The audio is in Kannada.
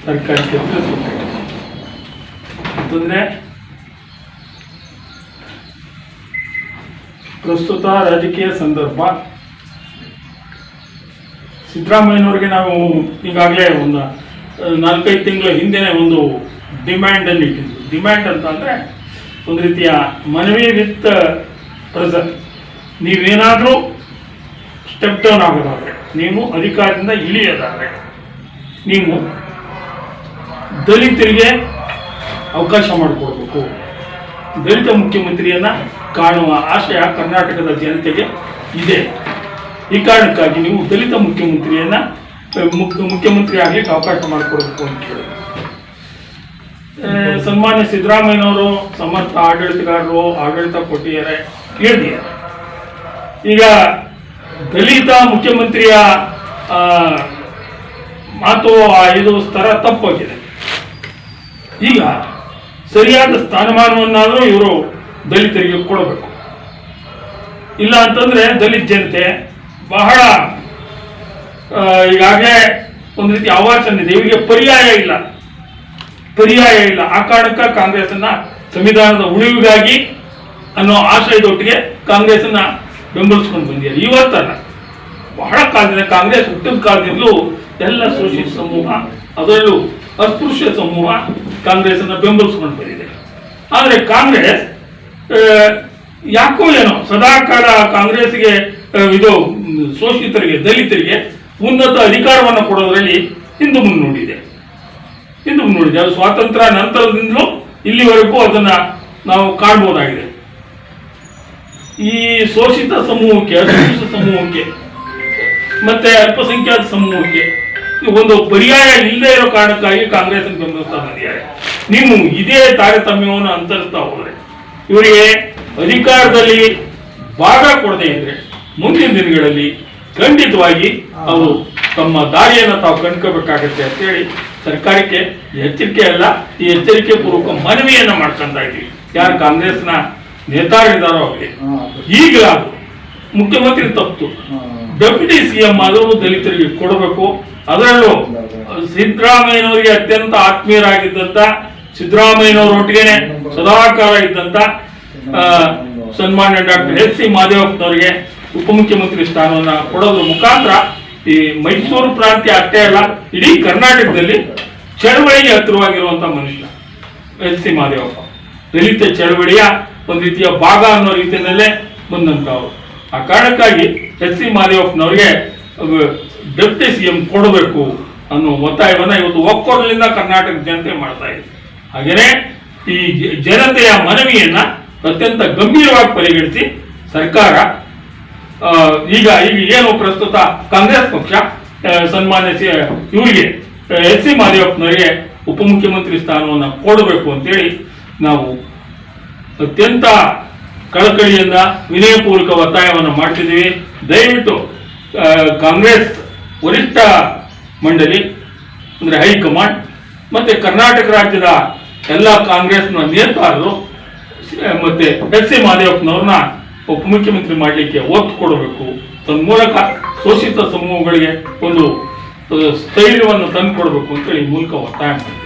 ಸರ್ಕಾರಕ್ಕೆ ತಿಳಿಸಬೇಕಾಗಿದೆ. ಅಂತಂದರೆ ಪ್ರಸ್ತುತ ರಾಜಕೀಯ ಸಂದರ್ಭ, ಸಿದ್ದರಾಮಯ್ಯನವ್ರಿಗೆ ನಾವು ಈಗಾಗಲೇ ಒಂದು 4-5 ತಿಂಗಳ ಹಿಂದೆನೇ ಒಂದು ಡಿಮ್ಯಾಂಡನ್ನು ಇಟ್ಟಿದ್ವಿ. ಡಿಮ್ಯಾಂಡ್ ಅಂತ ಅಂದರೆ ಒಂದು ರೀತಿಯ ಮನವಿ ವಿತ್ ಪ್ರೆಸರ್. ನೀವೇನಾದರೂ ಸ್ಟೆಪ್ ಡೌನ್ ಆಗೋದಾದರೆ, ನೀವು ಅಧಿಕಾರದಿಂದ ಇಳಿಯೋದಾದರೆ, ನೀವು ದಲಿತರಿಗೆ ಅವಕಾಶ ಮಾಡಿಕೊಡ್ಬೇಕು. ದಲಿತ ಮುಖ್ಯಮಂತ್ರಿಯನ್ನು ಕಾಣುವ ಆಶಯ ಕರ್ನಾಟಕದ ಜನತೆಗೆ ಇದೆ. ಈ ಕಾರಣಕ್ಕಾಗಿ ನೀವು ದಲಿತ ಮುಖ್ಯಮಂತ್ರಿಯನ್ನು ಮುಖ್ಯಮಂತ್ರಿ ಆಗಲಿಕ್ಕೆ ಅವಕಾಶ ಮಾಡಿಕೊಡ್ಬೇಕು ಅಂತ ಹೇಳಿ ಸನ್ಮಾನ್ಯ ಸಿದ್ದರಾಮಯ್ಯನವರು ಸಮರ್ಥ ಆಡಳಿತಗಾರರು ಆಡಳಿತ ಕೊಟ್ಟಿದ್ದಾರೆ, ಹೇಳಿದ್ದಾರೆ. ಈಗ ದಲಿತ ಮುಖ್ಯಮಂತ್ರಿಯ ಮಾತು ಇದು ಸ್ತರ ತಪ್ಪೋಗಿದೆ. ಈಗ ಸರಿಯಾದ ಸ್ಥಾನಮಾನವನ್ನಾದರೂ ಇವರು ದಲಿತರಿಗೆ ಕೊಡಬೇಕು. ಇಲ್ಲ ಅಂತಂದ್ರೆ ದಲಿತ ಜನತೆ ಬಹಳ ಈಗಾಗಲೇ ಒಂದು ರೀತಿ ಅವಾಚನೆ ಇದೆ, ಇವರಿಗೆ ಪರ್ಯಾಯ ಇಲ್ಲ. ಆ ಕಾರಣಕ್ಕೆ ಕಾಂಗ್ರೆಸ್ನ ಸಂವಿಧಾನದ ಉಳಿವಿಗಾಗಿ ಅನ್ನೋ ಆಶಯದೊಟ್ಟಿಗೆ ಕಾಂಗ್ರೆಸ್ನ ಬೆಂಬಲಿಸ್ಕೊಂಡು ಬಂದಿದ್ದಾರೆ. ಇವತ್ತಲ್ಲ, ಬಹಳ ಕಾಲದಿಂದ ಕಾಂಗ್ರೆಸ್ ಹುಟ್ಟಿದ ಕಾಲದಿಂದಲೂ ಎಲ್ಲ ಶೋಷಿತ ಸಮೂಹ, ಅದರಲ್ಲೂ ಅಸ್ಪೃಶ್ಯ ಸಮೂಹ ಕಾಂಗ್ರೆಸ್ನ ಬೆಂಬಲಿಸ್ಕೊಂಡು ಬಂದಿದೆ. ಆದರೆ ಕಾಂಗ್ರೆಸ್ ಯಾಕೋ ಏನೋ ಸದಾಕಾಲ ಕಾಂಗ್ರೆಸ್ಗೆ ಇದು ಶೋಷಿತರಿಗೆ, ದಲಿತರಿಗೆ ಉನ್ನತ ಅಧಿಕಾರವನ್ನು ಕೊಡೋದ್ರಲ್ಲಿ ಹಿಂದೆ ಮುಂದೆ ನೋಡಿದೆ. ಅದು ಸ್ವಾತಂತ್ರ್ಯ ನಂತರದಿಂದಲೂ ಇಲ್ಲಿವರೆಗೂ ಅದನ್ನ ನಾವು ಕಾಣಬಹುದಾಗಿದೆ. ಈ ಶೋಷಿತ ಸಮೂಹಕ್ಕೆ, ಅಸ್ಪೃಶ್ಯ ಸಮೂಹಕ್ಕೆ ಮತ್ತೆ ಅಲ್ಪಸಂಖ್ಯಾತ ಸಮೂಹಕ್ಕೆ ಒಂದು ಪರ್ಯಾಯ ಇಲ್ಲದೆ ಇರೋ ಕಾರಣಕ್ಕಾಗಿ ಕಾಂಗ್ರೆಸ್ ಬೆಂಬಲಿಸ್ತಾ ಬಂದಿದ್ದಾರೆ. ನೀವು ಇದೇ ತಾರತಮ್ಯವನ್ನು ಅನುಸರಿಸ್ತಾ ಹೋದ್ರೆ, ಇವರಿಗೆ ಅಧಿಕಾರದಲ್ಲಿ ಭಾಗ ಕೊಡದೇ ಇದ್ರೆ ಮುಂದಿನ ದಿನಗಳಲ್ಲಿ ಖಂಡಿತವಾಗಿ ಅವರು ತಮ್ಮ ದಾರಿಯನ್ನು ತಾವು ಕಂಡ್ಕೋಬೇಕಾಗತ್ತೆ ಅಂತೇಳಿ ಸರ್ಕಾರಕ್ಕೆ ಎಚ್ಚರಿಕೆ ಅಲ್ಲ, ಈ ಎಚ್ಚರಿಕೆ ಪೂರ್ವಕ ಮನವಿಯನ್ನ ಮಾಡ್ಕೊಂತ ಇದ್ದೀವಿ. ಯಾರು ಕಾಂಗ್ರೆಸ್ನ ನೇತಾರರಿದ್ದಾರೋ ಅವರಿಗೆ ಈಗಲಾದ್ರು ಮುಖ್ಯಮಂತ್ರಿ ತಪ್ಪು, ಡೆಪ್ಯೂಟಿ ಸಿಎಂ ಆದರೂ ದಲಿತರಿಗೆ ಕೊಡಬೇಕು. ಅದರಲ್ಲೂ ಸಿದ್ದರಾಮಯ್ಯನವರಿಗೆ ಅತ್ಯಂತ ಆತ್ಮೀಯರಾಗಿದ್ದಂತ, ಸಿದ್ದರಾಮಯ್ಯನವರೊಟ್ಟಿಗೆ ಸದಾಕಾಲ ಇದ್ದಂತ ಸನ್ಮಾನ್ಯ ಡಾಕ್ಟರ್ ಎಚ್ ಸಿ ಮಾದೇವಪ್ಪನವರಿಗೆ ಉಪಮುಖ್ಯಮಂತ್ರಿ ಸ್ಥಾನವನ್ನು ಕೊಡೋದ್ರ ಮುಖಾಂತರ ಈ ಮೈಸೂರು ಪ್ರಾಂತ್ಯ ಅಷ್ಟೇ ಅಲ್ಲ, ಇಡೀ ಕರ್ನಾಟಕದಲ್ಲಿ ಚಳವಳಿಗೆ ಹತ್ತಿರವಾಗಿರುವಂತ ಮನುಷ್ಯ ಎಚ್ ಸಿ ಮಾದೇವಪ್ಪ. ದಲಿತ ಚಳವಳಿಯ ಒಂದು ರೀತಿಯ ಭಾಗ ಅನ್ನೋ ರೀತಿಯಲ್ಲೇ ಬಂದಂತವ್ರು. ಆ ಕಾರಣಕ್ಕಾಗಿ ಎಚ್ ಸಿ ಮಾದೇವಪ್ಪನವರಿಗೆ ಡೆಪ್ಯೂಟಿ ಸಿಎಂ ಕೊಡಬೇಕು ಅನ್ನೋ ಒತ್ತಾಯವನ್ನ ಇವತ್ತು ಒಕ್ಕೊರಲಿಂದ ಕರ್ನಾಟಕ ಜನತೆ ಮಾಡ್ತಾ ಇದೆ. ಹಾಗೇನೆ ಈ ಜನತೆಯ ಮನವಿಯನ್ನ ಅತ್ಯಂತ ಗಂಭೀರವಾಗಿ ಪರಿಗಣಿಸಿ ಸರ್ಕಾರ ಈಗ ಏನು ಪ್ರಸ್ತುತ ಕಾಂಗ್ರೆಸ್ ಪಕ್ಷ ಸನ್ಮಾನ್ಯ ಇವರಿಗೆ ಎಚ್ ಸಿ ಮಾದೇವಪ್ಪನವರಿಗೆ ಉಪಮುಖ್ಯಮಂತ್ರಿ ಸ್ಥಾನವನ್ನು ಕೊಡಬೇಕು ಅಂತೇಳಿ ನಾವು ಅತ್ಯಂತ ಕಳಕಳಿಯಿಂದ ವಿನಯಪೂರ್ವಕ ಒತ್ತಾಯವನ್ನು ಮಾಡ್ತಿದ್ದೀವಿ. ದಯವಿಟ್ಟು ಕಾಂಗ್ರೆಸ್ ವರಿಷ್ಠ ಮಂಡಳಿ ಅಂದರೆ ಹೈಕಮಾಂಡ್ ಮತ್ತೆ ಕರ್ನಾಟಕ ರಾಜ್ಯದ ಎಲ್ಲ ಕಾಂಗ್ರೆಸ್ನ ನೇತಾರರು ಮತ್ತೆ ಎಚ್ ಸಿ ಮಾದೇವಪ್ಪನವ್ರನ್ನ ಉಪಮುಖ್ಯಮಂತ್ರಿ ಮಾಡಲಿಕ್ಕೆ ಒತ್ತು ಕೊಡಬೇಕು. ತನ್ಮೂಲಕ ಶೋಷಿತ ಸಮೂಹಗಳಿಗೆ ಒಂದು ಸ್ಥೈರ್ಯವನ್ನು ತಂದು ಕೊಡಬೇಕು ಅಂತೇಳಿ ಮೂಲಕ ಒತ್ತಾಯ ಮಾಡಿ